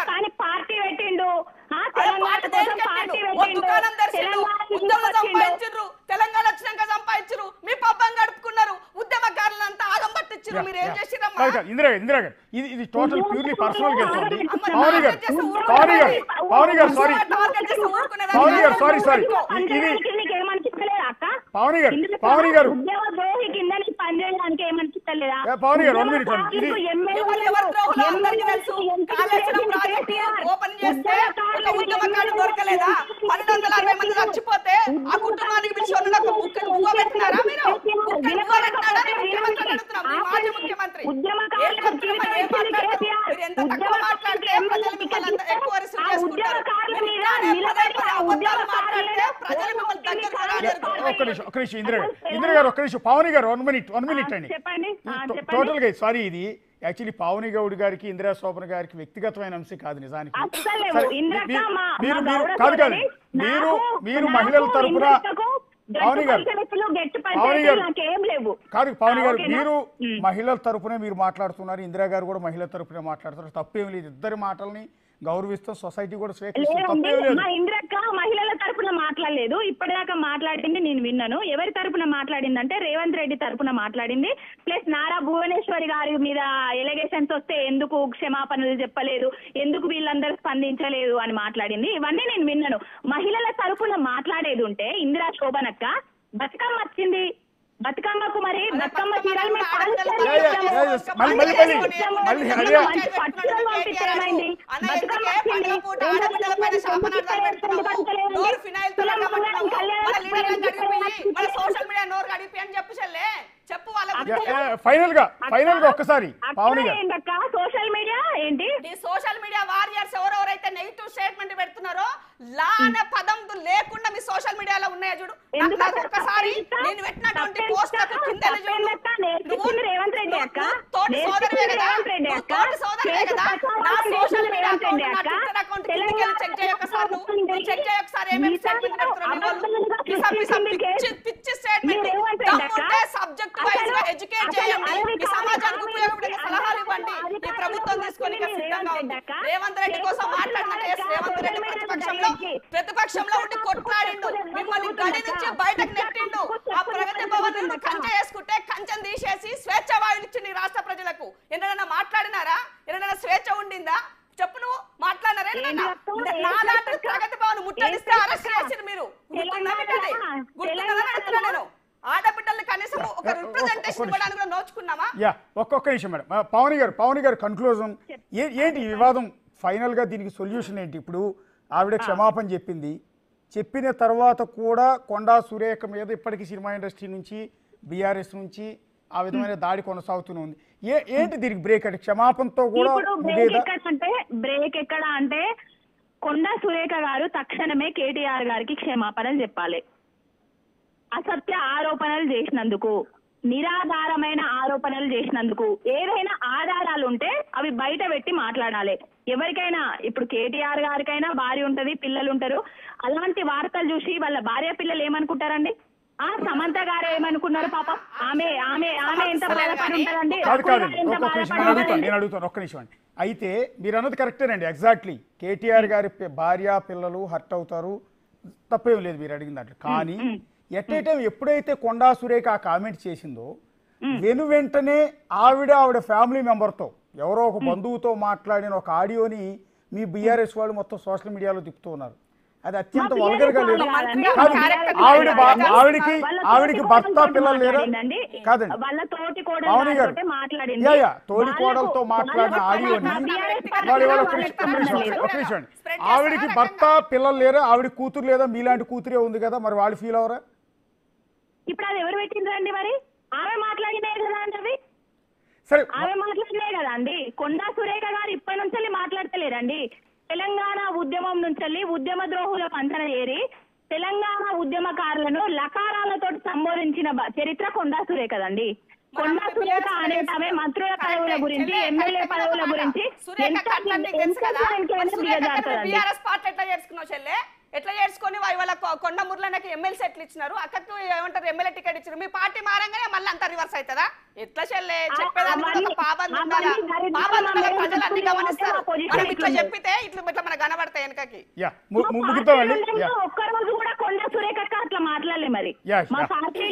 కానీ పార్టీ పెట్టిండు, తెలంగాణ వచ్చినాక సంపాదించు, మీ పబ్బం గడుపుకున్నారు, ఉద్యమకారులంతా ఆగం పట్టించారు. మీరు ఏం చేసిరమ్మా? ఇందిరా గారు ఇది టోటల్ ప్యూర్లీ పర్సనల్ గా వెళ్తుంది. పవన్ గారు సారీ ఇది పవన్ గారు పవన్ గారు 1 minute ఇది ఓపెన్ చేస్తే ఒక ఉద్యమకారుడు దొరకలేదా? 1260 మంది చచ్చిపోతే ఆ కుటుంబానికి పిలిచి బువ్వ పెట్టినారా? మీరు ముఖ్యమంత్రి అడుగుతున్నాం, మాజీ ముఖ్యమంత్రి. మీరు ఎంత తక్కువ మాట్లాడితే ప్రజలు మిమ్మల్ని ఎక్కువ రిసీవ్ చేసుకుంటారు. ప్రజలు మిమ్మల్ని దగ్గర. ఒక్క నిమిషం ఇందిరా గారు ఒక్క నిమిషం. పవన్ గారు 1 minute అండి. టోటల్ గా సారీ ఇది యాక్చువల్లీ పావని గౌడ్ గారికి ఇందిరా శోభన్ గారికి వ్యక్తిగతమైన అంశం కాదు నిజానికి. మీరు మహిళల తరపున పవని గారు మీరు మహిళల తరపునే మీరు మాట్లాడుతున్నారు, ఇందిరా గారు కూడా మహిళల తరపునే మాట్లాడుతున్నారు. తప్పేం లేదు, ఇద్దరి మాటల్ని గౌరవిస్తాం, సొసైటీ కూడా ఇందిరక్క మహిళల తరపున మాట్లాడలేదు, ఇప్పటిదాకా మాట్లాడింది నేను విన్నాను. ఎవరి తరపున మాట్లాడిందంటే రేవంత్ రెడ్డి తరపున మాట్లాడింది. ప్లస్ నారా భువనేశ్వరి గారి మీద ఎలిగేషన్స్ వస్తే ఎందుకు క్షమాపణలు చెప్పలేదు, ఎందుకు వీళ్ళందరూ స్పందించలేదు అని మాట్లాడింది. ఇవన్నీ నేను విన్నాను. మహిళల తరపున మాట్లాడేది ఉంటే ఇందిరా శోభనక్క బతుకమ్మ వచ్చింది, బతుకమ్మకు మరి బతుకమ్మ చీరలు ఫైనల్ గా ఒక్కసారి సోషల్ మీడియా ఏంటి, సోషల్ మీడియా వారియర్స్ ఎవరెవరైతే నెగిటివ్ స్టేట్మెంట్ పెడుతున్నారో లా అనే పదం లేకుండా మీ సోషల్ మీడియాలో ఉన్నాయా చూడు. ఒక్కసారి నేను పెట్టినటువంటి పోస్టులకు కింద తోటి సోదరువే కదా నా సోషల్ మీడియా అకౌంట్ చెక్ చేయొక్కసారి, నువ్వు చెక్ చేయొక్కసారి ఏమేమి స్టేట్మెంట్ పెడుతున్నావు. పిచ్చి స్టేట్మెంట్. సబ్జెక్ట్ వైజ్ గా ఎడ్యుకేట్ చేయండి, ఈ సమాజానికి ఉపయోగపడే సలహాలు ఇవ్వండి. ఈ ప్రభుత్వం తీసుకొని సిద్ధంగా ఉంది. రేవంత్ రెడ్డి కోసం మాట్లాడిన రేవంత్ రెడ్డి ప్రతిపక్షంలో ఉండి కొట్లాడిండు, మిమ్మల్ని గడి నుంచి బయటకు నెట్టిండు. ఆ ప్రగతి భవన్ నుండి కంచె వేసుకుంటే కంచెను తీసేసి స్వేచ్ఛ వాయులు ఇచ్చింది రాష్ట్ర ప్రజలకు. ఎన్నడైనా మాట్లాడినారా? ఎన్నడైనా స్వేచ్ఛ ఉండిందా? చెప్పు, నువ్వు మాట్లాడినారా? నాలాంటి ప్రగతి భవన్ ముట్టడిస్తే అరెస్ట్ చేసింది మీరు. నేను ఆడబిడ్డల్ని కనీసం ఒక రిప్రజెంటేషన్ ఇవ్వడానికి నోచుకున్నామా? ఒక్కొక్క నిమిషం మేడం. పవన్ గారు కన్క్లూజన్ ఏంటి? ఈ వివాదం ఫైనల్ గా దీనికి సొల్యూషన్ ఏంటి? ఇప్పుడు ఆవిడ క్షమాపణ చెప్పింది, చెప్పిన తర్వాత కూడా కొండా సురేఖ మీద ఇప్పటికీ సినిమా ఇండస్ట్రీ నుంచి బీఆర్ఎస్ నుంచి ఆ విధమైన దాడి కొనసాగుతూనే ఉంది. ఏంటి దీనికి బ్రేక్? అంటే క్షమాపణతో కూడా బ్రేక్ ఎక్కడ అంటే కొండా సురేఖ గారు తక్షణమే కేటీఆర్ గారికి క్షమాపణలు చెప్పాలి. అసత్య ఆరోపణలు చేసినందుకు, నిరాధారమైన ఆరోపణలు చేసినందుకు ఏదైనా ఆధారాలు ఉంటే అవి బయట పెట్టి మాట్లాడాలి. ఎవరికైనా, ఇప్పుడు కేటీఆర్ గారికైనా భార్య ఉంటది, పిల్లలు ఉంటారు. అలాంటి వార్తలు చూసి వాళ్ళ భార్య పిల్లలు ఏమనుకుంటారండి? సమంత గారు ఏమనుకున్నారు? పాప ఆమె ఎంత బాధపడి ఉంటారండి. నేను అడుగుతాను ఒక్క నిమిషం అండి. అయితే మీరు అన్నది కరెక్టేనండి, ఎగ్జాక్ట్లీ కేటీఆర్ గారి భార్య పిల్లలు హర్ట్ అవుతారు, తప్పేం లేదు మీరు అడిగిన దాంట్లో. కానీ ఎట్ ఏ టైం ఎప్పుడైతే కొండా సురేఖ ఆ కామెంట్ చేసిందో వెంటనే ఆవిడ ఫ్యామిలీ మెంబర్తో ఎవరో ఒక బంధువుతో మాట్లాడిన ఒక ఆడియోని మీ బీఆర్ఎస్ వాళ్ళు మొత్తం సోషల్ మీడియాలో తిప్పుతూ ఉన్నారు. అది అత్యంత వల్గర్గా లేదు. ఆవిడికి భర్త పిల్లలు లేరా? కాదండి, పవన్ గారు తోడి కోడలతో మాట్లాడిన ఆడియోని ఒక నిమిషం, ఆవిడికి భర్త పిల్లలు లేరా? ఆవిడ కూతురు లేదా? మీలాంటి కూతురే ఉంది కదా, మరి వాళ్ళు ఫీల్ అవరా? ఇప్పుడు అది ఎవరు పెట్టిందండి? మరి ఆమె మాట్లాడినే కదా అండి, సరే ఆమె మాట్లాడినే కదా అండి. కొండా సురేఖ గారు ఇప్పటి నుంచి మాట్లాడతలేరండి. తెలంగాణ ఉద్యమం నుంచి ఉద్యమ ద్రోహుల పంచన చేరి తెలంగాణ ఉద్యమకారులను లకారాలతో సంబోధించిన చరిత్ర కొండా సురేఖ కదండి. కొండా సురేఖ అనేటమే మంత్రుల పదవుల గురించి, ఎమ్మెల్యే పదవుల గురించి ఎట్లా చేసుకొని వాళ్ళ కొండ మురళనకి ఎమ్మెల్సీ ఎట్లా ఇచ్చినారు, అక్కకు ఏమంటారు ఎమ్మెల్యే టికెట్ ఇచ్చారు, మీ పార్టీ మారంగానే మళ్ళీ అంతా రివర్స్ అవుతుందా? ఎట్లా చెల్లే చెప్పేదానికి ఒక పాబంది ఉండాలా? పాబంది ఉండాలా? ప్రజలు అన్ని గమనిస్తారు. మనం ఇట్లా చెప్పితే ఇట్లా మనకు కనబడతాయి వెనకకి. ముగిద్దామండి. ఒక్క రోజు కూడా కొండ సురేఖ అట్లా మాట్లాడలే మరి. యా మా పార్టీ